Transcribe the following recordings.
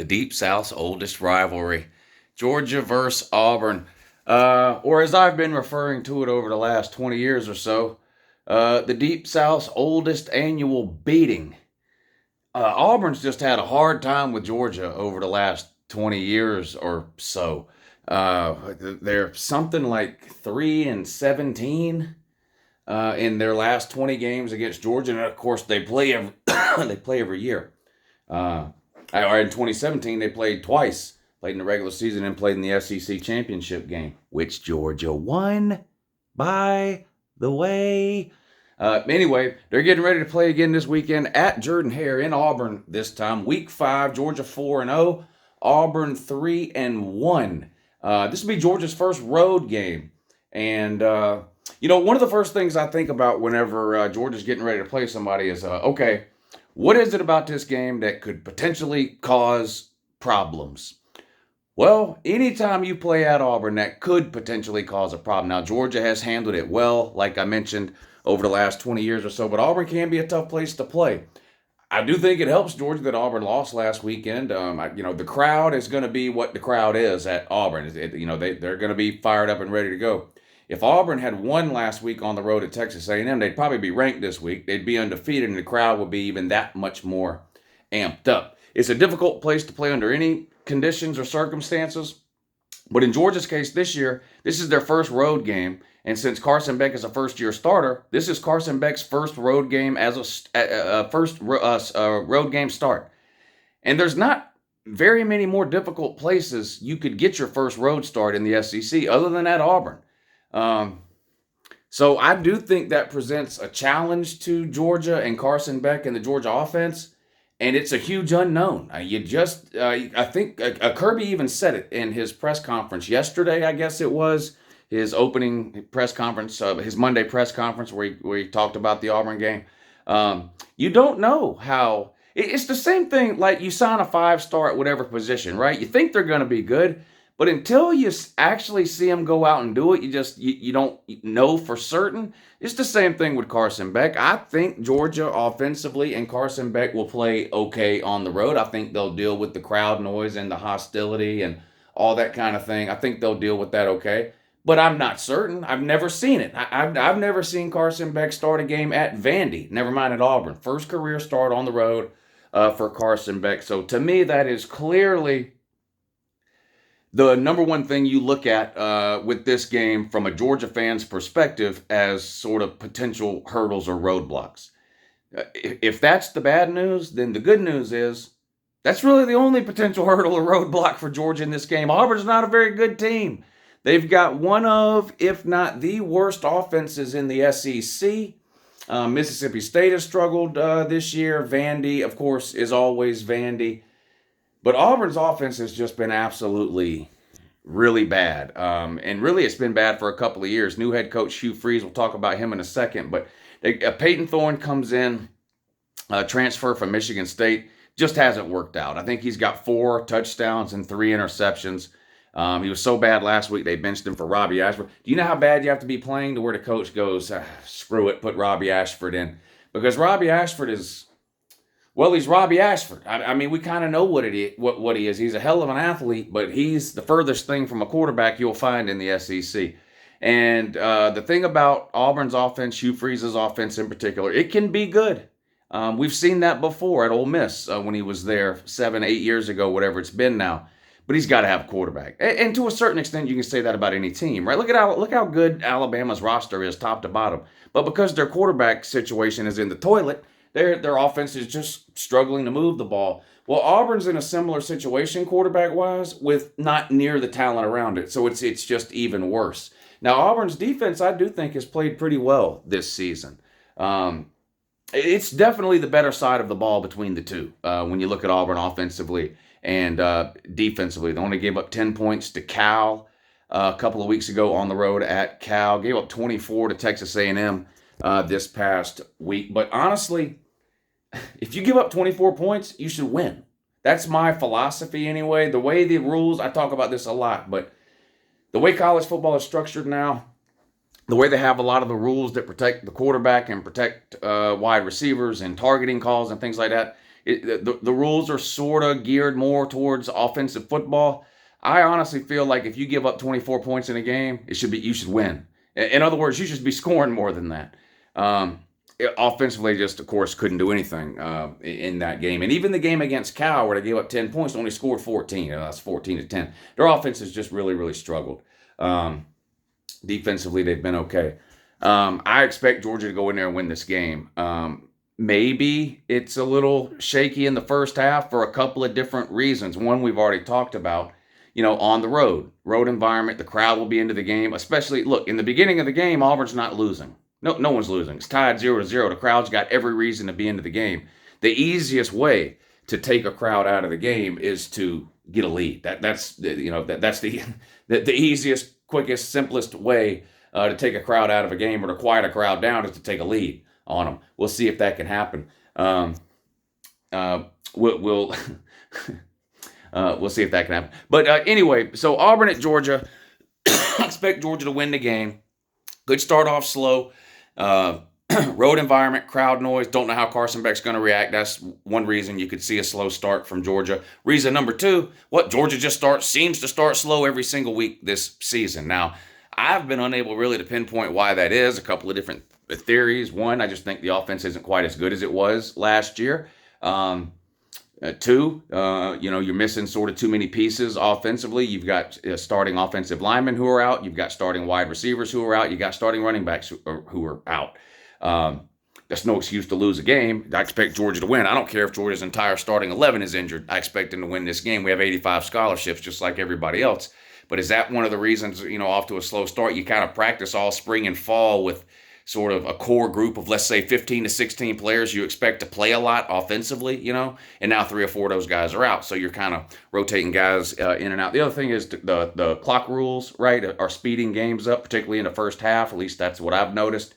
the Deep South's oldest rivalry, Georgia versus Auburn, or as I've been referring to it over the last 20 years or so, the Deep South's oldest annual beating. Auburn's just had a hard time with Georgia over the last 20 years or so. They're something like 3-17 in their last 20 games against Georgia, and of course they play every they play every year. Uh, or in 2017, they played twice. Played in the regular season and played in the SEC championship game, which Georgia won, by the way. Anyway, they're getting ready to play again this weekend at Jordan-Hare in Auburn this time. Week 5, Georgia 4-0, Auburn 3-1. This will be Georgia's first road game. And, one of the first things I think about whenever Georgia's getting ready to play somebody is, okay, what is it about this game that could potentially cause problems? Well, anytime you play at Auburn, that could potentially cause a problem. Now, Georgia has handled it well, like I mentioned, over the last 20 years or so, but Auburn can be a tough place to play. I do think it helps Georgia that Auburn lost last weekend. The crowd is going to be what the crowd is at Auburn. They're going to be fired up and ready to go. If Auburn had won last week on the road at Texas A&M, they'd probably be ranked this week. They'd be undefeated, and the crowd would be even that much more amped up. It's a difficult place to play under any conditions or circumstances. But in Georgia's case this year, this is their first road game. And since Carson Beck is a first-year starter, this is Carson Beck's first road game as a road game start. And there's not very many more difficult places you could get your first road start in the SEC other than at Auburn. So I do think that presents a challenge to Georgia and Carson Beck and the Georgia offense. And it's a huge unknown. I think Kirby even said it in his press conference yesterday, I guess it was, his opening press conference, his Monday press conference where he talked about the Auburn game. You don't know how. It's the same thing like you sign a 5-star at whatever position, right? You think they're going to be good, but until you actually see them go out and do it, you don't know for certain. It's the same thing with Carson Beck. I think Georgia offensively and Carson Beck will play okay on the road. I think they'll deal with the crowd noise and the hostility and all that kind of thing. I think they'll deal with that okay. But I'm not certain. I've never seen it. I've never seen Carson Beck start a game at Vandy, never mind at Auburn. First career start on the road for Carson Beck. So to me, that is clearly the number one thing you look at with this game from a Georgia fan's perspective as sort of potential hurdles or roadblocks. If that's the bad news, then the good news is that's really the only potential hurdle or roadblock for Georgia in this game. Auburn's not a very good team. They've got one of, if not the worst offenses in the SEC. Mississippi State has struggled this year. Vandy, of course, is always Vandy. But Auburn's offense has just been absolutely really bad. And really, it's been bad for a couple of years. New head coach Hugh Freeze, we'll talk about him in a second. But Peyton Thorne comes in, transfer from Michigan State, just hasn't worked out. I think he's got 4 touchdowns and 3 interceptions. He was so bad last week, they benched him for Robbie Ashford. Do you know how bad you have to be playing to where the coach goes, screw it, put Robbie Ashford in? Because Robbie Ashford is... Well, he's Robbie Ashford. I mean, we kind of know what he is. He's a hell of an athlete, but he's the furthest thing from a quarterback you'll find in the SEC. And the thing about Auburn's offense, Hugh Freeze's offense in particular, it can be good. We've seen that before at Ole Miss when he was there 7-8 years ago, whatever it's been now. But he's got to have a quarterback. And to a certain extent, you can say that about any team, right? Look how good Alabama's roster is top to bottom. But because their quarterback situation is in the toilet, their offense is just struggling to move the ball. Well, Auburn's in a similar situation quarterback-wise with not near the talent around it. So it's just even worse. Now, Auburn's defense, I do think, has played pretty well this season. It's definitely the better side of the ball between the two when you look at Auburn offensively and defensively. They only gave up 10 points to Cal a couple of weeks ago on the road at Cal. Gave up 24 to Texas A&M this past week. But honestly, if you give up 24 points, you should win. That's my philosophy anyway. The way the rules, I talk about this a lot, but the way college football is structured now, the way they have a lot of the rules that protect the quarterback and protect wide receivers and targeting calls and things like that, The rules are sort of geared more towards offensive football. I honestly feel like if you give up 24 points in a game, you should win. In other words, you should be scoring more than that. Um, Offensively, just of course couldn't do anything in that game, and even the game against Cal, where they gave up 10 points, only scored 14. That's 14-10. Their offense has just really, really struggled. Defensively, they've been okay. I expect Georgia to go in there and win this game. Maybe it's a little shaky in the first half for a couple of different reasons. One we've already talked about. On the road environment, the crowd will be into the game. Especially, look, in the beginning of the game, Auburn's not losing. No one's losing. It's tied 0-0. The crowd's got every reason to be into the game. The easiest way to take a crowd out of the game is to get a lead. That's the easiest, quickest, simplest way to take a crowd out of a game or to quiet a crowd down is to take a lead on them. We'll see if that can happen. We'll see if that can happen. But anyway, so Auburn at Georgia. I expect Georgia to win the game. Could start off slow. Road environment, crowd noise. Don't know how Carson Beck's going to react. That's one reason you could see a slow start from Georgia. Reason number two, Georgia just seems to start slow every single week this season. Now, I've been unable really to pinpoint why that is. A couple of different theories. One, I just think the offense isn't quite as good as it was last year. Two, you're missing sort of too many pieces offensively. You've got starting offensive linemen who are out. You've got starting wide receivers who are out. You've got starting running backs who are out. That's no excuse to lose a game. I expect Georgia to win. I don't care if Georgia's entire starting 11 is injured. I expect them to win this game. We have 85 scholarships just like everybody else. But is that one of the reasons, off to a slow start? You kind of practice all spring and fall with sort of a core group of, let's say, 15 to 16 players you expect to play a lot offensively, and now 3 or 4 of those guys are out. So you're kind of rotating guys in and out. The other thing is the clock rules, right, are speeding games up, particularly in the first half. At least that's what I've noticed.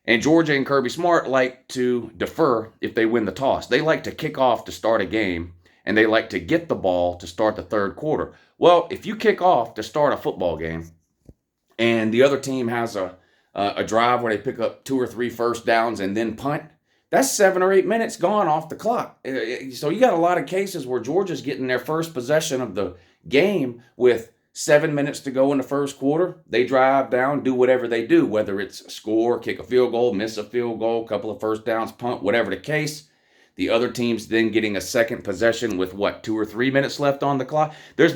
And Georgia and Kirby Smart like to defer if they win the toss. They like to kick off to start a game, and they like to get the ball to start the third quarter. Well, if you kick off to start a football game and the other team has a drive where they pick up 2 or 3 first downs and then punt, that's 7 or 8 minutes gone off the clock. So you got a lot of cases where Georgia's getting their first possession of the game with 7 minutes to go in the first quarter. They drive down, do whatever they do, whether it's score, kick a field goal, miss a field goal, couple of first downs, punt, whatever the case. The other team's then getting a second possession with 2 or 3 minutes left on the clock. There's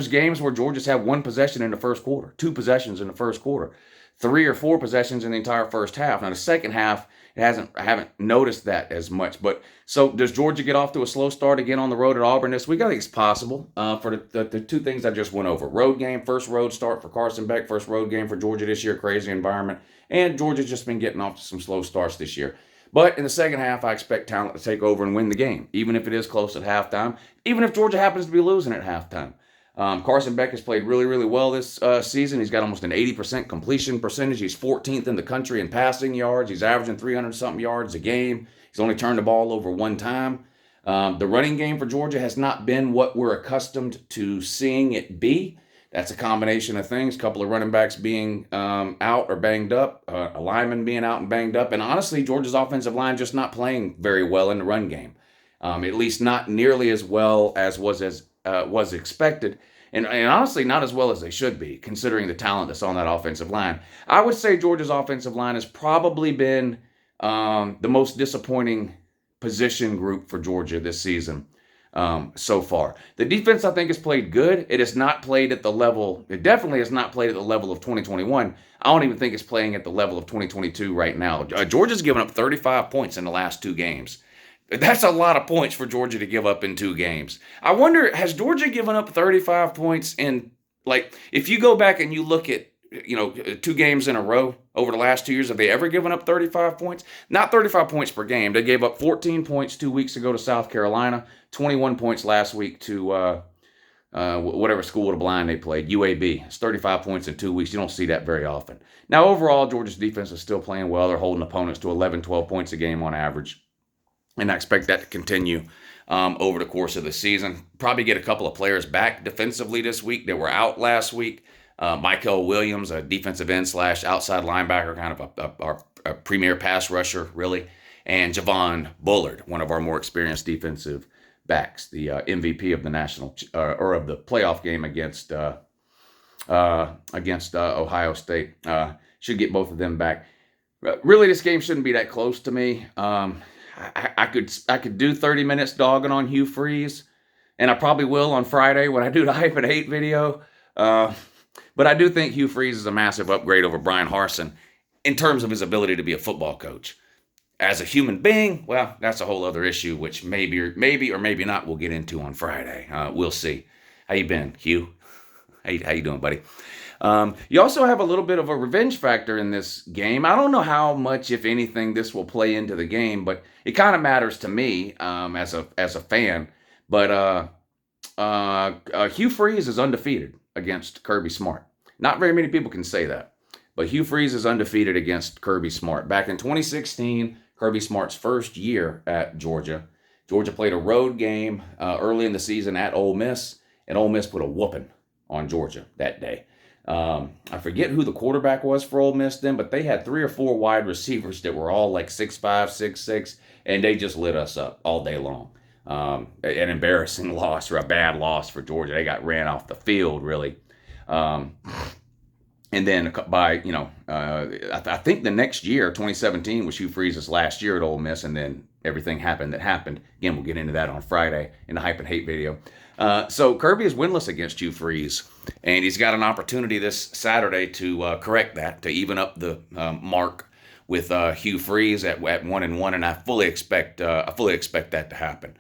games where Georgia's had 1 possession in the first quarter, 2 possessions in the first quarter, 3 or 4 possessions in the entire first half. Now the second half, I haven't noticed that as much. But so does Georgia get off to a slow start again on the road at Auburn this week? I think it's possible for the 2 things I just went over. Road game, first road start for Carson Beck, first road game for Georgia this year, crazy environment. And Georgia's just been getting off to some slow starts this year. But in the second half, I expect talent to take over and win the game, even if it is close at halftime, even if Georgia happens to be losing at halftime. Carson Beck has played really, really well this season. He's got almost an 80% completion percentage. He's 14th in the country in passing yards. He's averaging 300-something yards a game. He's only turned the ball over 1 time. The running game for Georgia has not been what we're accustomed to seeing it be. That's a combination of things. A couple of running backs being out or banged up, a lineman being out and banged up, and honestly, Georgia's offensive line just not playing very well in the run game. At least not nearly as well as was expected, and honestly, not as well as they should be, considering the talent that's on that offensive line. I would say Georgia's offensive line has probably been the most disappointing position group for Georgia this season. So far. The defense, I think, has played good. It has not played at the level, it definitely has not played at the level of 2021. I don't even think it's playing at the level of 2022 right now. Georgia's given up 35 points in the last 2 games. That's a lot of points for Georgia to give up in 2 games. I wonder, has Georgia given up 35 points in, if you go back and you look at 2 games in a row over the last 2 years, have they ever given up 35 points? Not 35 points per game. They gave up 14 points 2 weeks ago to South Carolina, 21 points last week to whatever school of the blind they played, UAB. It's 35 points in 2 weeks. You don't see that very often. Now, overall, Georgia's defense is still playing well. They're holding opponents to 11, 12 points a game on average. And I expect that to continue over the course of the season. Probably get a couple of players back defensively this week that were out last week. Michael Williams, a defensive end / outside linebacker, kind of a premier pass rusher, really. and Javon Bullard, one of our more experienced defensive backs, the MVP of the national or of the playoff game against Ohio State. Should get both of them back. Really, this game shouldn't be that close to me. I could do 30 minutes dogging on Hugh Freeze, and I probably will on Friday when I do the Hype and Hate video. But I do think Hugh Freeze is a massive upgrade over Brian Harsin in terms of his ability to be a football coach. As a human being, well, that's a whole other issue, which maybe or maybe not we'll get into on Friday. We'll see. How you been, Hugh? How you doing, buddy? You also have a little bit of a revenge factor in this game. I don't know how much, if anything, this will play into the game, but it kind of matters to me as a fan. But Hugh Freeze is undefeated against Kirby Smart. Not very many people can say that, but Hugh Freeze is undefeated against Kirby Smart. Back in 2016, Kirby Smart's first year at Georgia, Georgia played a road game early in the season at Ole Miss, and Ole Miss put a whooping on Georgia that day. I forget who the quarterback was for Ole Miss then, but they had 3 or 4 wide receivers that were all like 6'5", 6'6", and they just lit us up all day long. An embarrassing loss, or a bad loss for Georgia. They got ran off the field, really. And then by, I think the next year, 2017, was Hugh Freeze's last year at Ole Miss, and then everything happened that happened. Again, we'll get into that on Friday in the Hype and Hate video. So Kirby is winless against Hugh Freeze, and he's got an opportunity this Saturday to correct that, to even up the mark with Hugh Freeze at 1-1, and I fully expect that to happen.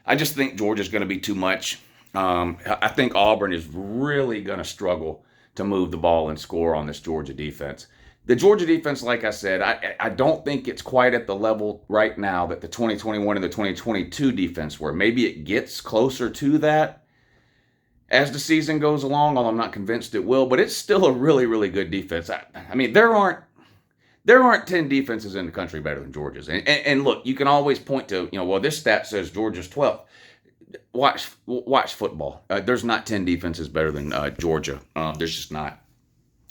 I just think Georgia's going to be too much. I think Auburn is really going to struggle to move the ball and score on this Georgia defense. The Georgia defense, like I said, I don't think it's quite at the level right now that the 2021 and the 2022 defense were. Maybe it gets closer to that as the season goes along, although I'm not convinced it will, but it's still a really, really good defense. I mean, there aren't 10 defenses in the country better than Georgia's. And look, you can always point to, well, this stat says Georgia's 12th. Watch football. There's not 10 defenses better than Georgia. There's just not.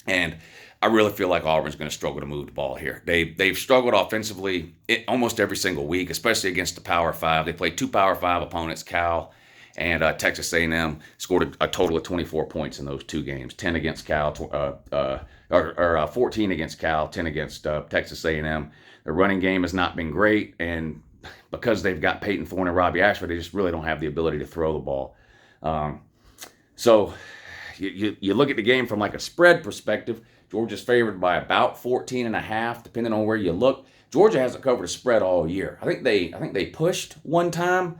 And I really feel like Auburn's going to struggle to move the ball here. They've struggled offensively almost every single week, especially against the Power 5. They played 2 Power 5 opponents, Cal and Texas A&M, scored a total of 24 points in those 2 games, 10 against Cal, 14 against Cal, 10 against Texas A&M. Their running game has not been great, and because they've got Peyton Thorne and Robbie Ashford, they just really don't have the ability to throw the ball. So you look at the game from like a spread perspective. Georgia's favored by about 14.5, depending on where you look. Georgia hasn't covered a spread all year. I think they pushed one time,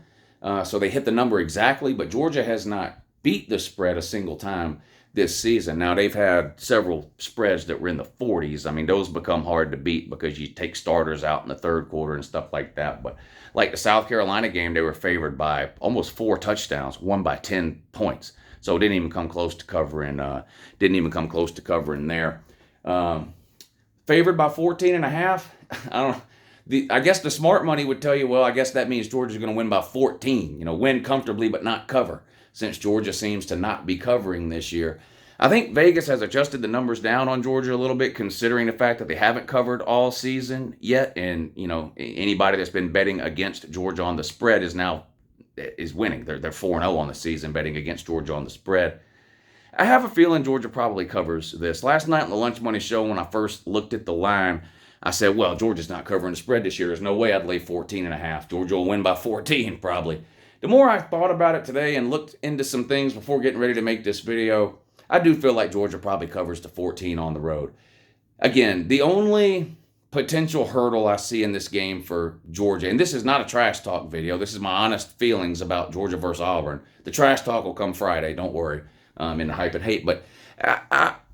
so they hit the number exactly, but Georgia has not beat the spread a single time this season. Now, they've had several spreads that were in the 40s. I mean, those become hard to beat because you take starters out in the third quarter and stuff like that. But like the South Carolina game, they were favored by almost 4 touchdowns, won by 10 points. So it didn't even come close to covering. There. Favored by 14.5. I guess the smart money would tell you, well, I guess that means Georgia's going to win by 14. Win comfortably but not cover, since Georgia seems to not be covering this year. I think Vegas has adjusted the numbers down on Georgia a little bit, considering the fact that they haven't covered all season yet. And, anybody that's been betting against Georgia on the spread is winning. They're 4-0 on the season betting against Georgia on the spread. I have a feeling Georgia probably covers this. Last night on the Lunch Money Show, when I first looked at the line, I said, well, Georgia's not covering the spread this year. There's no way I'd lay 14.5. Georgia will win by 14, probably. The more I thought about it today and looked into some things before getting ready to make this video, I do feel like Georgia probably covers the 14 on the road. Again, the only potential hurdle I see in this game for Georgia, and this is not a trash talk video, this is my honest feelings about Georgia versus Auburn. The trash talk will come Friday, don't worry, in the Hype and Hate. But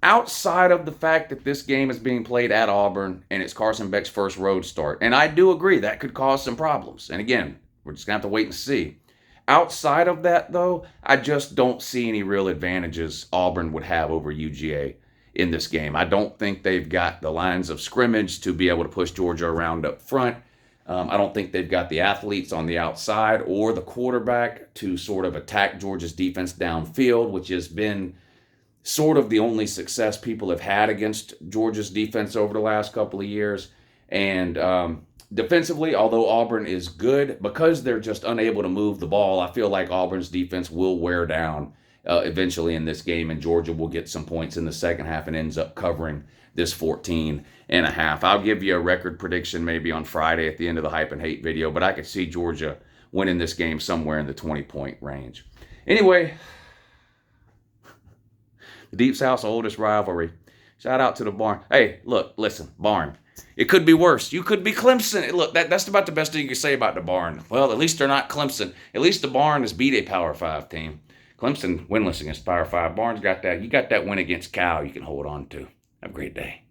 outside of the fact that this game is being played at Auburn and it's Carson Beck's first road start, and I do agree that could cause some problems. And again, we're just going to have to wait and see. Outside of that, though, I just don't see any real advantages Auburn would have over UGA in this game. I don't think they've got the lines of scrimmage to be able to push Georgia around up front. I don't think they've got the athletes on the outside or the quarterback to sort of attack Georgia's defense downfield, which has been sort of the only success people have had against Georgia's defense over the last couple of years. And Defensively, although Auburn is good, because they're just unable to move the ball, I feel like Auburn's defense will wear down eventually in this game, and Georgia will get some points in the second half and ends up covering this 14.5. I'll give you a record prediction maybe on Friday at the end of the Hype and Hate video, but I could see Georgia winning this game somewhere in the 20-point range. Anyway, the Deep South's oldest rivalry. Shout out to the Barn. Hey, look, listen, Barn. It could be worse. You could be Clemson. Look, that's about the best thing you can say about the Barn. Well, at least they're not Clemson. At least the Barn has beat a Power 5 team. Clemson winless against Power 5. Barn's got that. You got that win against Cal you can hold on to. Have a great day.